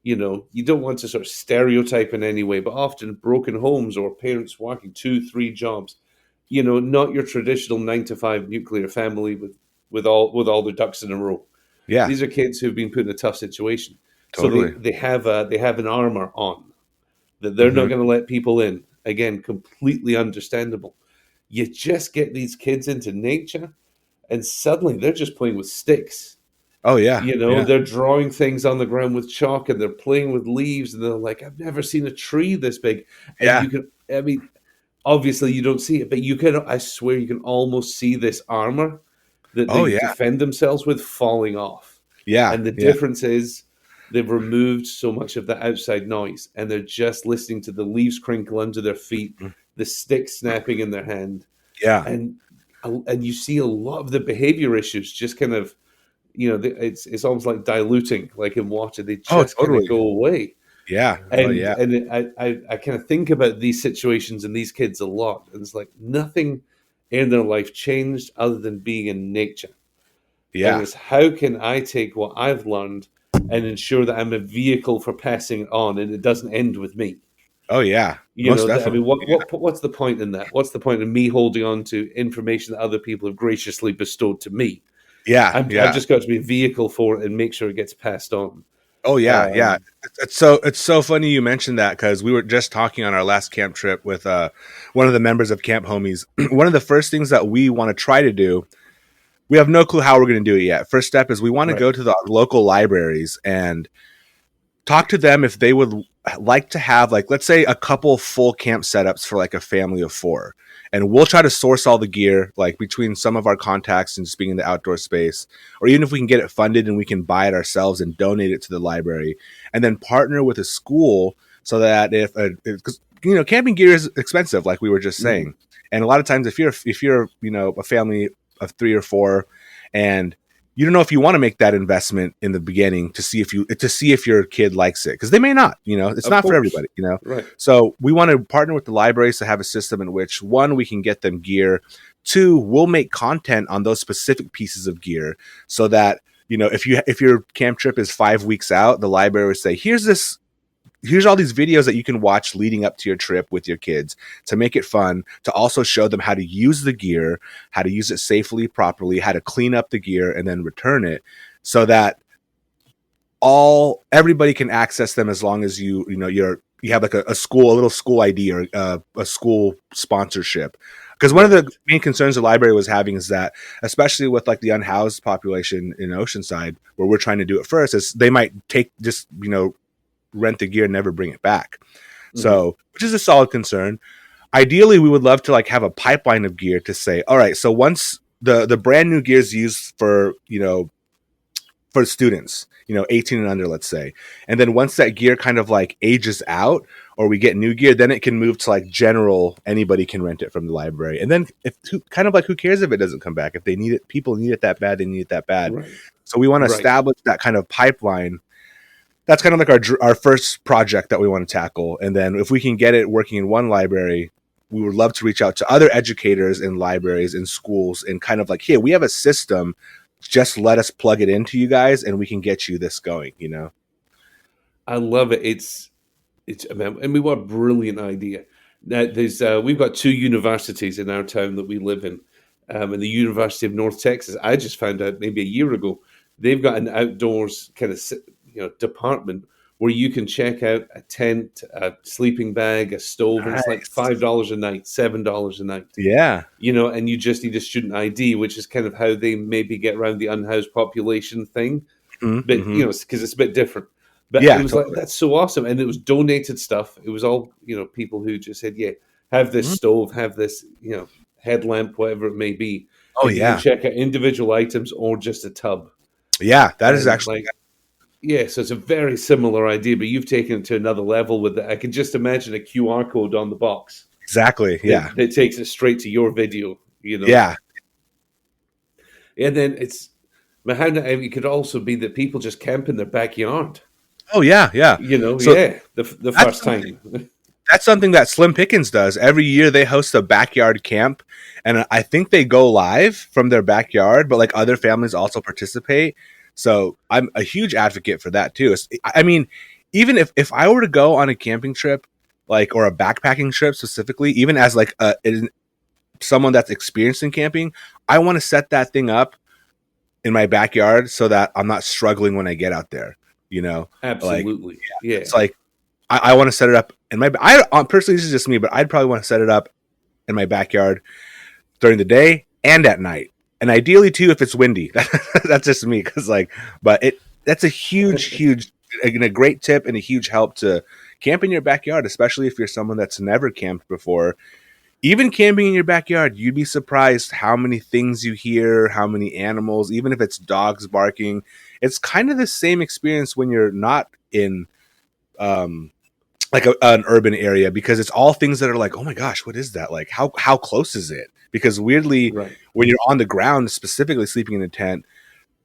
You don't want to sort of stereotype in any way, but often broken homes or parents working 2, 3 jobs. Not your traditional 9 to 5 nuclear family with all their ducks in a row. Yeah. These are kids who've been put in a tough situation, so Totally. they have an armor on that they're not Hmm. going to let people in. Again, completely understandable. You just get these kids into nature, and suddenly they're just playing with sticks. Oh yeah. Yeah. They're drawing things on the ground with chalk, and they're playing with leaves, and they're like, I've never seen a tree this big. And Yeah. you can, I mean, obviously you don't see it, but I swear you can almost see this armor that Oh they yeah. defend themselves with falling off. Yeah. And the Yeah. difference is they've removed so much of the outside noise, and they're just listening to the leaves crinkle under their feet, the stick snapping in their hand. Yeah. And you see a lot of the behavior issues just kind of, it's almost like diluting, like in water. They Oh, just kind of totally. go away. Yeah. Oh And yeah. I kind of think about these situations and these kids a lot, and it's like nothing in their life changed other than being in nature. And Yeah. it's how can I take what I've learned and ensure that I'm a vehicle for passing it on, and it doesn't end with me. Oh yeah. Most I mean, definitely. what's the point in that? What's the point in me holding on to information that other people have graciously bestowed to me? Yeah. I've Yeah. just got to be a vehicle for it and make sure it gets passed on. Oh yeah. Yeah. Um, It's so funny you mentioned that, because we were just talking on our last camp trip with one of the members of Camp Homies. One of the first things that we want to try to do, we have no clue how we're going to do it yet. First step is we want to right. go to the local libraries and talk to them if they would like to have, like, let's say a couple full camp setups for like a family of 4, and we'll try to source all the gear, like between some of our contacts and just being in the outdoor space, or even if we can get it funded and we can buy it ourselves and donate it to the library, and then partner with a school so that because camping gear is expensive, like we were just Mhm. saying. And a lot of times if you're a family of 3 or 4, and you don't know if you want to make that investment in the beginning to see if your kid likes it, because they may not. It's Of not for course. everybody. Right. So we want to partner with the libraries to have a system in which, one, we can get them gear, two, we'll make content on those specific pieces of gear, so that if your camp trip is 5 weeks out, the library would say, here's all these videos that you can watch leading up to your trip with your kids, to make it fun, to also show them how to use the gear, how to use it safely, properly, how to clean up the gear and then return it, so that everybody can access them, as long as you have like a little school ID, or a school sponsorship. Because one of the main concerns the library was having is that, especially with like the unhoused population in Oceanside, where we're trying to do it first, is they might rent the gear and never bring it back. So, which is a solid concern. Ideally, we would love to like have a pipeline of gear to say, all right, so once the brand new gear is used for, for students, 18 and under, let's say. And then once that gear kind of like ages out or we get new gear, then it can move to like general, anybody can rent it from the library. And then who cares if it doesn't come back? If they need it, people need it that bad, they need it that bad. Right. So we want to establish that kind of pipeline. That's kind of like our first project that we want to tackle. And then if we can get it working in one library, we would love to reach out to other educators in libraries and schools and kind of like, hey, we have a system. Just let us plug it into you guys and we can get you this going, I love it. It's and what a brilliant idea. There's we've got 2 universities in our town that we live in. And the University of North Texas, I just found out maybe a year ago, they've got an outdoors kind of department where you can check out a tent, a sleeping bag, a stove, and it's like $5 a night, $7 a night. Yeah. And you just need a student ID, which is kind of how they maybe get around the unhoused population thing. But, because it's a bit different. But it was like, that's so awesome. And it was donated stuff. It was all, people who just said, yeah, have this stove, have this, headlamp, whatever it may be. Oh, and you can check out individual items or just a tub. Yeah, that is actually... Yeah, so it's a very similar idea, but you've taken it to another level with it. I can just imagine a QR code on the box. Exactly, yeah. That takes it straight to your video, Yeah. And then it could also be that people just camp in their backyard. Oh, yeah. The first time. That's something that Slim Pickens does. Every year they host a backyard camp, and I think they go live from their backyard, but like other families also participate. So I'm a huge advocate for that too. I mean, even if I were to go on a camping trip, like, or a backpacking trip specifically, even as like someone that's experienced in camping, I want to set that thing up in my backyard so that I'm not struggling when I get out there, Absolutely. Like, yeah. It's like, I want to set it up in personally, this is just me, but I'd probably want to set it up in my backyard during the day and at night. And ideally too, if it's windy. That's just me, that's a huge, a great tip and a huge help to camp in your backyard, especially if you're someone that's never camped before. Even camping in your backyard, you'd be surprised how many things you hear, how many animals, even if it's dogs barking. It's kind of the same experience when you're not in an urban area, because it's all things that are like, oh my gosh, what is that? Like, how close is it? Because weirdly, when you're on the ground, specifically sleeping in a tent,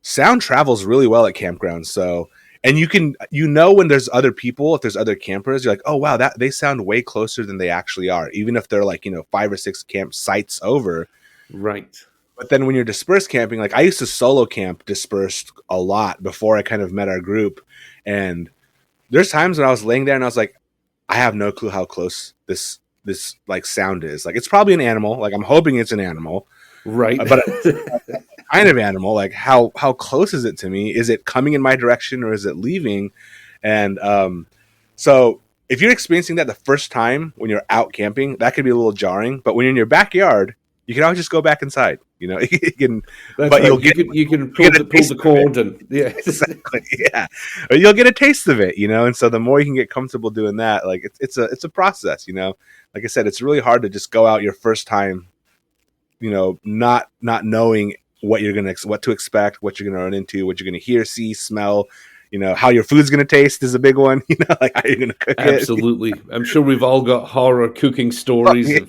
sound travels really well at campgrounds. So, and when there's other people, if there's other campers, you're like, oh wow, they sound way closer than they actually are, even if they're like 5 or 6 campsites over. Right. But then when you're dispersed camping, like I used to solo camp dispersed a lot before I kind of met our group, and there's times when I was laying there and I was like, I have no clue how close this like sound is. Like, it's probably an animal. Like, I'm hoping it's an animal, right? But kind of animal. Like, how close is it to me? Is it coming in my direction or is it leaving? And so if you're experiencing that the first time when you're out camping, that could be a little jarring. But when you're in your backyard, you can always just go back inside. You can, but right. you can pull the cord and exactly, yeah. Or you'll get a taste of it, And so the more you can get comfortable doing that, like it's a process, Like I said, it's really hard to just go out your first time, not knowing what to expect, what you're gonna run into, what you're gonna hear, see, smell. How your food's going to taste is a big one, like how you're going to cook it. Absolutely. I'm sure we've all got horror cooking stories,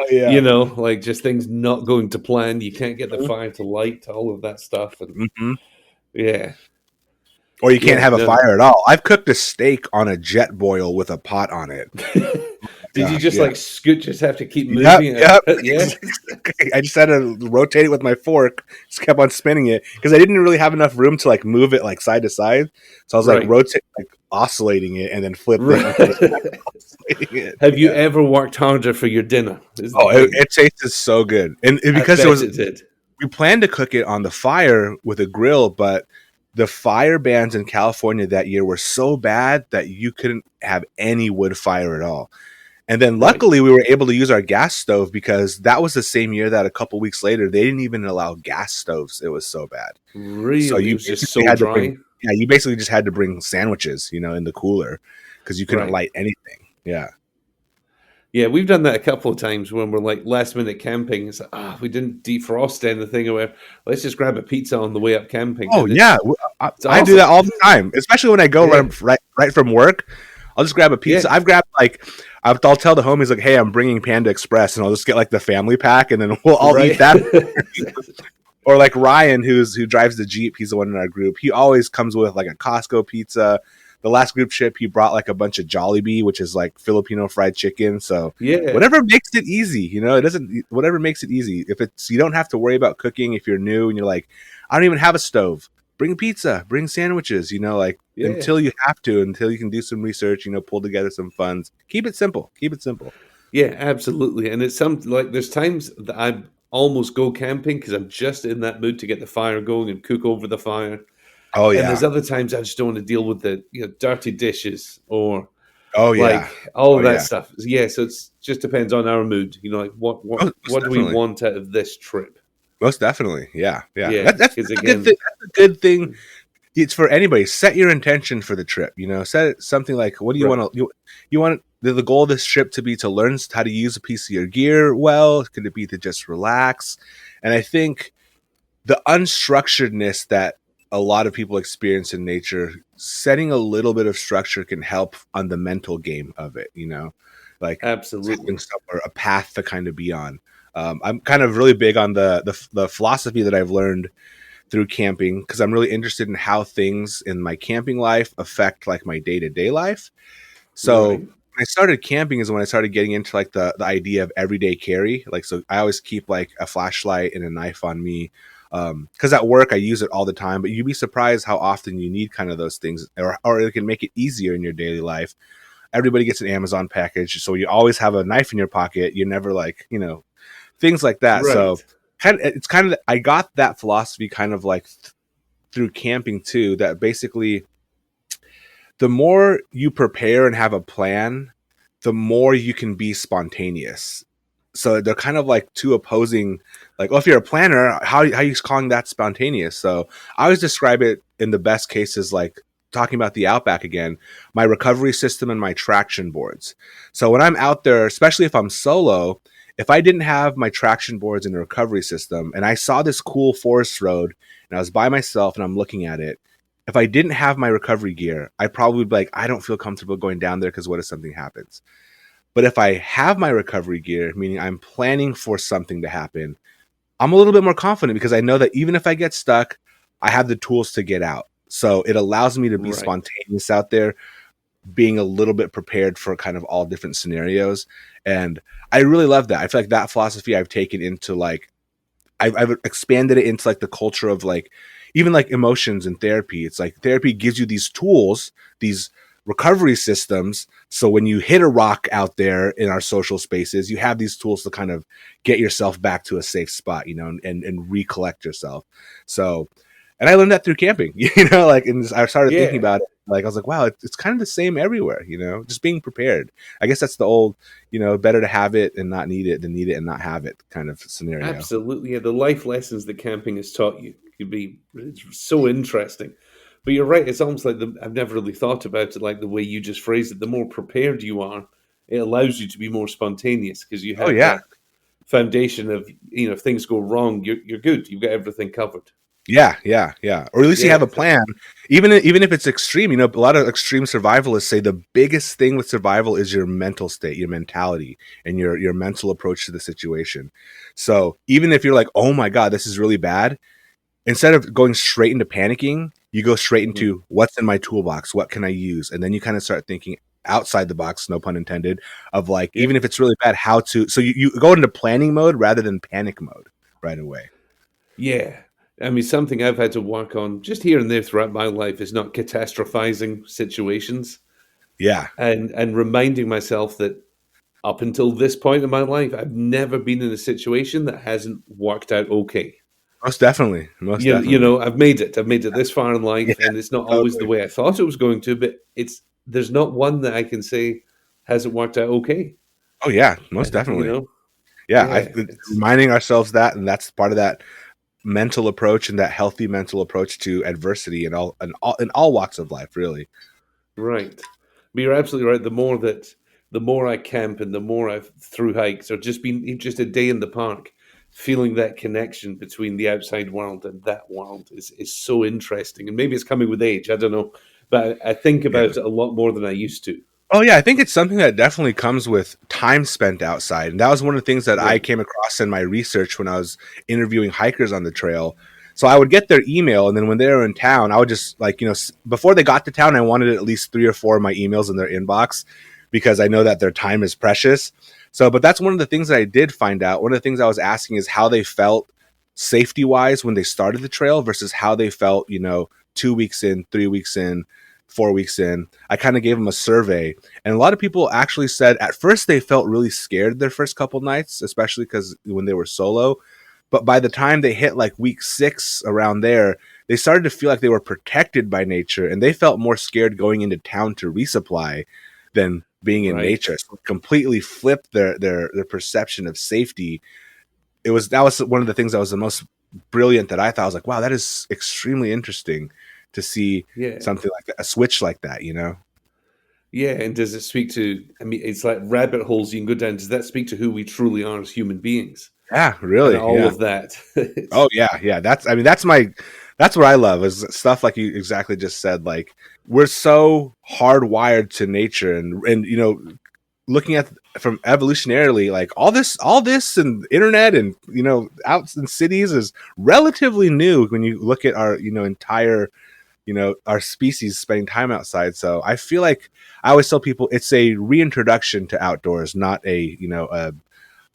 like just things not going to plan. You can't get the fire to light, all of that stuff. And yeah. Or you can't have a fire at all. I've cooked a steak on a jet boil with a pot on it. Did you just like scoot? Just have to keep moving? Yep. Yeah. I just had to rotate it with my fork. Just kept on spinning it because I didn't really have enough room to like move it like side to side. So I was like oscillating it and then flipping it. Have you ever worked harder for your dinner? It tasted so good, and because it did. We planned to cook it on the fire with a grill, but the fire bans in California that year were so bad that you couldn't have any wood fire at all. And then Right. luckily we were able to use our gas stove because that was the same year that a couple weeks later they didn't even allow gas stoves. It was so bad. So Really? It you was just basically so had to bring dry. yeah, you basically just had to bring sandwiches, in the cooler because you couldn't Right. light anything. Yeah. Yeah, we've done that a couple of times when we're like last minute camping. It's like, we didn't defrost anything, or let's just grab a pizza on the way up camping, Oh and yeah, it's I do that awesome. all the time, especially when I go Yeah, right from work. I'll just grab a yeah, pizza. I've grabbed like I'll tell the homies like, "Hey, I'm bringing Panda Express," and I'll just get like the family pack, and then we'll all eat right. that. Or like Ryan, who drives the Jeep, he's the one in our group. He always comes with like a Costco pizza. The last group trip, he brought like a bunch of Jollibee, which is like Filipino fried chicken. So Yeah, whatever makes it easy, it doesn't. Whatever makes it easy. If it's you don't have to worry about cooking. If you're new and you're like, I don't even have a stove. Bring pizza. Bring sandwiches. Like yeah, until you have to, until you can do some research. Pull together some funds. Keep it simple. Keep it simple. yeah, absolutely. And it's some like there's times that I almost go camping because I'm just in that mood to get the fire going and cook over the fire. Oh And there's yeah. other times I just don't want to deal with the dirty dishes or Oh yeah. like all Oh of that yeah. stuff. Yeah, so it's just depends on our mood. Like what what Most what do we definitely. want out of this trip? Most definitely. Yeah. Yeah. Yeah, That's because a good thing. again, That's a good thing. It's for anybody. Set your intention for the trip. Set it something like, what do you right, want to you want the goal of this trip to be to learn how to use a piece of your gear well? Could it be to just relax? And I think the unstructuredness that a lot of people experience in nature, setting a little bit of structure can help on the mental game of it. Like having absolutely. somewhere a path to kind of be on. I'm kind of really big on the philosophy that I've learned through camping because I'm really interested in how things in my camping life affect like my day-to-day life. So Right, when I started camping is when I started getting into like the idea of everyday carry. Like, so I always keep like a flashlight and a knife on me. Because at work I use it all the time, but you'd be surprised how often you need kind of those things, or it can make it easier in your daily life. Everybody gets an Amazon package, so you always have a knife in your pocket. You're never like, things like that. So right, it's kind of I got that philosophy kind of like through camping too. That basically, the more you prepare and have a plan, the more you can be spontaneous. So they're kind of like two opposing. Like, well, if you're a planner, how are you calling that spontaneous? So I always describe it in the best cases like talking about the Outback again, my recovery system and my traction boards. So when I'm out there, especially if I'm solo, if I didn't have my traction boards and a recovery system and I saw this cool forest road and I was by myself and I'm looking at it, if I didn't have my recovery gear, I'd probably be like, I don't feel comfortable going down there because what if something happens? But if I have my recovery gear, meaning I'm planning for something to happen, I'm a little bit more confident because I know that even if I get stuck, I have the tools to get out. So it allows me to be right. spontaneous out there, being a little bit prepared for kind of all different scenarios. And I really love that. I feel like that philosophy I've taken into like, I've expanded it into like the culture of like, even like emotions and therapy. It's like therapy gives you these tools, these recovery systems. So when you hit a rock out there in our social spaces, you have these tools to kind of get yourself back to a safe spot, and recollect yourself. So, and I learned that through camping, like, and I started thinking Yeah, about it. Like, I was like, wow, it's kind of the same everywhere, just being prepared. I guess that's the old, better to have it and not need it than need it and not have it kind of scenario. absolutely. Yeah, the life lessons that camping has taught you could be it's so interesting. But you're right. It's almost like I've never really thought about it like the way you just phrased it. The more prepared you are, it allows you to be more spontaneous because you Oh have yeah. that foundation of if things go wrong, you're good. You've got everything covered. Yeah, yeah, yeah. Or at least you Yeah, have a plan. Even if it's extreme, a lot of extreme survivalists say the biggest thing with survival is your mental state, your mentality, and your mental approach to the situation. So even if you're like, oh my God, this is really bad, instead of going straight into panicking, you go straight mhm, into what's in my toolbox, what can I use? And then you kind of start thinking outside the box, no pun intended, of like, yeah, even if it's really bad, how to so you go into planning mode rather than panic mode right away. yeah. I mean, something I've had to work on just here and there throughout my life is not catastrophizing situations Yeah. and reminding myself that up until this point in my life, I've never been in a situation that hasn't worked out okay. Most definitely. Most You definitely. know, I've made it. I've made it this far in Yeah, life, and it's not always the totally. way I thought it was going to. But there's not one that I can say hasn't worked out okay. Oh yeah, most You definitely. know, Yeah, I yeah, it's reminding ourselves that, and that's part of that mental approach and that healthy mental approach to adversity in all walks of life, really. right. But you're absolutely right. The more I camp and the more I've through hikes or just been just a day in the park, feeling that connection between the outside world and that world is so interesting. And maybe it's coming with age. I don't know, but I think Yeah. about it a lot more than I used to. Oh yeah, I think it's something that definitely comes with time spent outside. And that was one of the things that I Right. came across in my research when I was interviewing hikers on the trail. So I would get their email, and then when they were in town, I would just like, before they got to town, I wanted at least 3 or 4 of my emails in their inbox because I know that their time is precious. So, but that's one of the things that I did find out. One of the things I was asking is how they felt safety wise when they started the trail versus how they felt, 2 weeks in, 3 weeks in, 4 weeks in. I kind of gave them a survey, and a lot of people actually said at first they felt really scared their first couple nights, especially because when they were solo. But by the time they hit like week 6 around there, they started to feel like they were protected by nature, and they felt more scared going into town to resupply than being in Right. nature. So it completely flipped their perception of safety. That was one of the things that was the most brilliant that I thought. I was like, wow, that is extremely interesting to see Yeah. something like that, a switch like that. Yeah. And does it speak to, I mean, it's like rabbit holes you can go down. Does that speak to who we truly are as human beings? Yeah, And really. all Yeah. of that. Oh yeah, yeah. That's what I love is stuff like you exactly just said. Like we're so hardwired to nature, and looking at from evolutionarily, like all this and internet and out in cities is relatively new when you look at our entire our species spending time outside. So I feel like I always tell people it's a reintroduction to outdoors, not a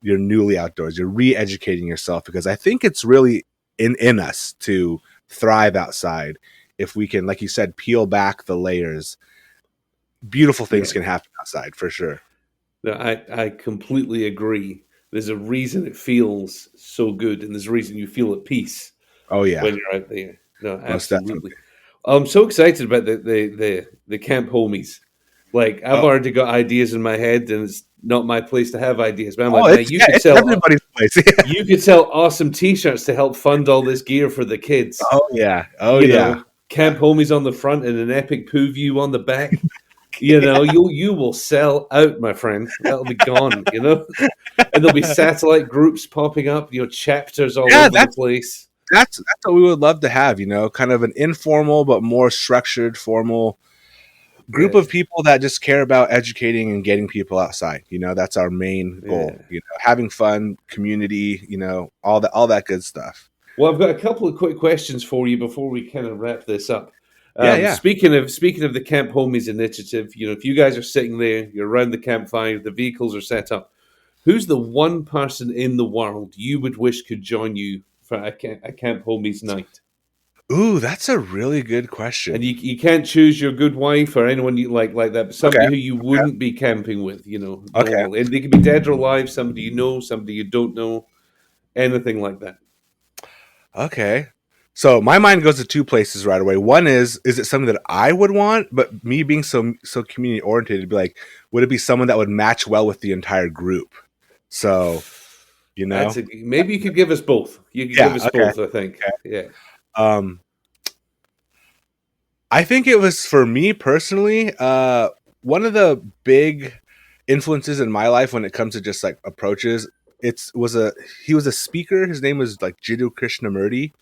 you're newly outdoors. You're re-educating yourself because I think it's really in us to thrive outside. If we can, like you said, peel back the layers, beautiful things Yeah. can happen outside for sure. No, I completely agree. There's a reason it feels so good, and there's a reason you feel at peace Oh yeah, when you're out there. No, most absolutely. definitely. I'm so excited about the camp homies. Like I've Oh, already got ideas in my head, and it's not my place to have ideas. But I'm oh, like, man, it's everybody's place. you could sell awesome T-shirts to help fund all this gear for the kids. Oh yeah, oh You yeah, know, camp homies on the front and an epic poo view on the back. You know, you will sell out, my friend. That'll be gone. You know, and there'll be satellite groups popping up. You know, chapters all yeah. over the place. That's what we would love to have. Kind of an informal but more structured, formal group Yeah, of people that just care about educating and getting people outside. That's our main goal. yeah. Having fun, community. All that good stuff. Well, I've got a couple of quick questions for you before we kind of wrap this up. Yeah, yeah. Speaking of the Camp Homies initiative, you know, if you guys are sitting there, you're around the campfire, the vehicles are set up. Who's the one person in the world you would wish could join you for a Camp Homies night? Ooh, that's a really good And question. you can't choose your good wife or anyone you like that, but Okay, somebody who you wouldn't be camping with, you know, okay, normally. And they could be dead or alive, somebody you know, somebody you don't know, anything like that. okay. So my mind goes to two places right away. One is it something that I would want? But me being so community oriented, it'd be like, would it be someone that would match well with the entire group? So, you know, Maybe you could give us both. You could give yeah, us okay, both, I think. okay. Yeah. Um, I think it was for me personally, one of the big influences in my life when it comes to just like approaches. He was a speaker. His name was like Jiddu Krishnamurti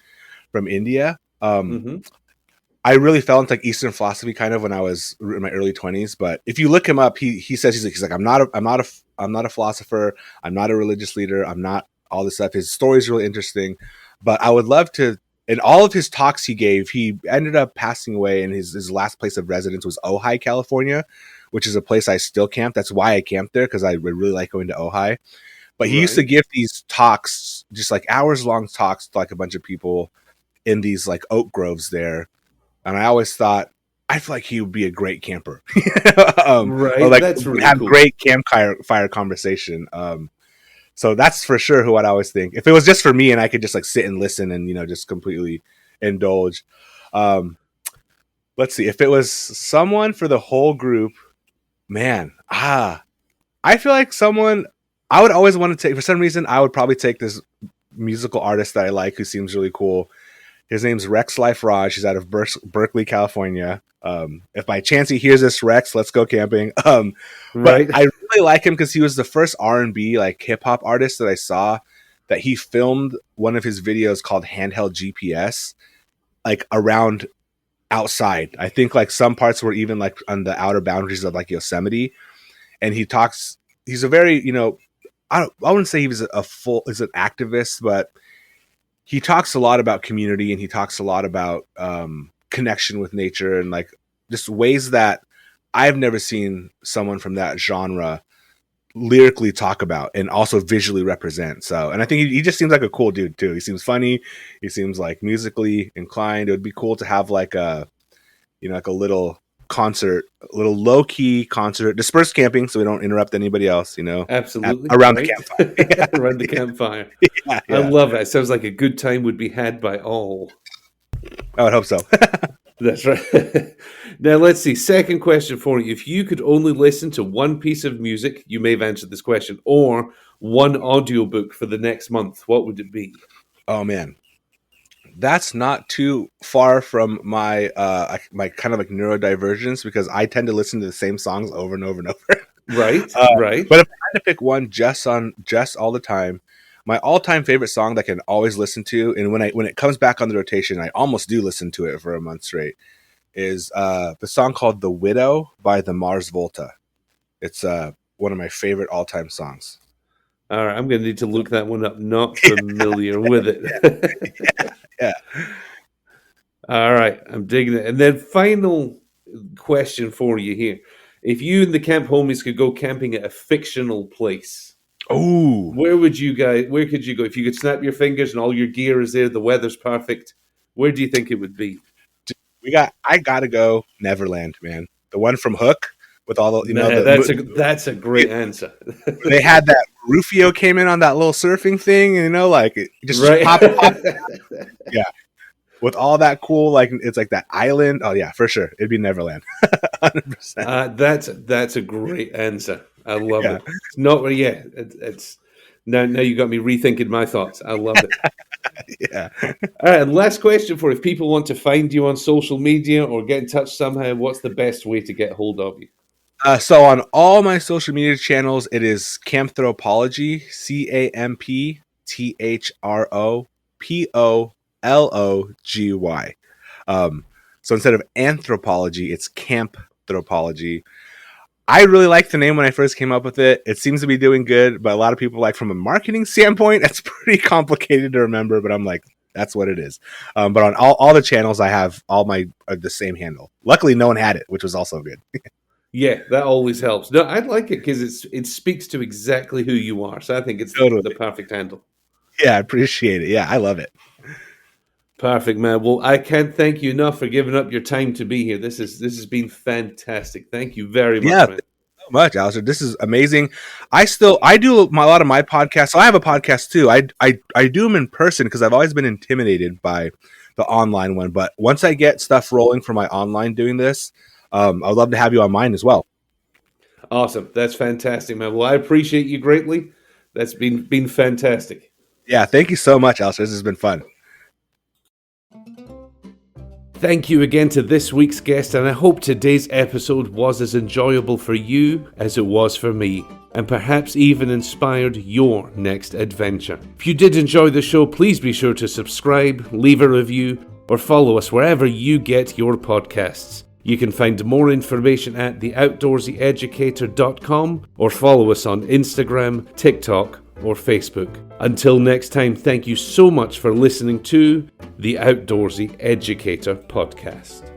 from India. Hmm. I really fell into like Eastern philosophy kind of when I was in my early 20s. But if you look him up, he says he's like I'm not a philosopher. I'm not a religious leader. I'm not all this stuff. His story is really interesting, but I would love to. In all of his talks he gave, he ended up passing away, and his last place of residence was Ojai, California, which is a place I still camp. That's why I camped there because I really like going to Ojai. But he used to Right. give these talks, just like hours long talks to like a bunch of people in these like oak groves there, and I always thought I feel like he would be a great camper, or Right. like That's really have cool. great campfire conversation. So that's for sure who I'd always think. If it was just for me and I could just like sit and listen and just completely indulge. Um, let's see if it was someone for the whole group. Man, I feel like I would always want to take, for some reason, I would probably take this musical artist that I like who seems really cool. His name's Rex Life Raj. He's out of Berkeley, California. If by chance he hears this, Rex, let's go camping. Right. But I really like him because he was the first R&B like hip hop artist that I saw that he filmed one of his videos called Handheld GPS, like around outside. I think like some parts were even like on the outer boundaries of like Yosemite. And he's a very, I wouldn't say he was is an activist, but he talks a lot about community, and he talks a lot about connection with nature, and like just ways that I've never seen someone from that genre lyrically talk about and also visually represent. So, and I think he just seems like a cool dude too. He seems funny. He seems like musically inclined. It would be cool to have like like a little concert, a little low key concert, dispersed camping so we don't interrupt anybody else, Absolutely. around the campfire. Around the campfire. Yeah. I love it. It sounds like a good time would be had by all. I would hope so. That's right. Now, let's see. Second question for you. If you could only listen to one piece of music, you may have answered this question, or one audiobook for the next month, what would it be? Oh, man. That's not too far from my my kind of like neurodivergence, because I tend to listen to the same songs over and over and over. Right, right. But if I had to pick one just all the time, my all-time favorite song that I can always listen to, and when it comes back on the rotation, I almost do listen to it for a month straight, is the song called "The Widow" by the Mars Volta. It's one of my favorite all-time songs. All right, I'm going to need to look that one up. Not familiar with it. Yeah. All right, I'm digging it. And then final question for you here. If you and the camp homies could go camping at a fictional place, where could you go? If you could snap your fingers and all your gear is there, the weather's perfect, where do you think it would be? I gotta go Neverland, man. The one from Hook with all the that's a great answer. They had that Rufio came in on that little surfing thing, like it just right. pop. Yeah. With all that cool, like it's like that island. Oh yeah, for sure, it'd be Neverland. 100%. That's a great answer. I love it. It's not it's now you got me rethinking my thoughts. I love it. Yeah. All right, and last question for if people want to find you on social media or get in touch somehow, what's the best way to get hold of you? So on all my social media channels, it is Campthropology, Campthropology. So instead of anthropology, it's Campthropology. I really liked the name when I first came up with it. It seems to be doing good, but a lot of people, like from a marketing standpoint, it's pretty complicated to remember, but I'm like, that's what it is. But on all the channels, I have all the same handle. Luckily, no one had it, which was also good. Yeah, that always helps. No, I like it because it speaks to exactly who you are. So I think it's the perfect handle. Yeah, I appreciate it. Yeah, I love it. Perfect, man. Well, I can't thank you enough for giving up your time to be here. This has been fantastic. Thank you very much, man. Thank you so much, Alasdair. This is amazing. I do a lot of my podcasts. So I have a podcast too. I do them in person because I've always been intimidated by the online one. But once I get stuff rolling for my online doing this, I'd love to have you on mine as well. Awesome. That's fantastic, man. Well, I appreciate you greatly. That's been fantastic. Yeah, thank you so much, Alasdair. This has been fun. Thank you again to this week's guest, and I hope today's episode was as enjoyable for you as it was for me, and perhaps even inspired your next adventure. If you did enjoy the show, please be sure to subscribe, leave a review, or follow us wherever you get your podcasts. You can find more information at theoutdoorseyeducator.com or follow us on Instagram, TikTok, or Facebook. Until next time, thank you so much for listening to the Outdoorsy Educator podcast.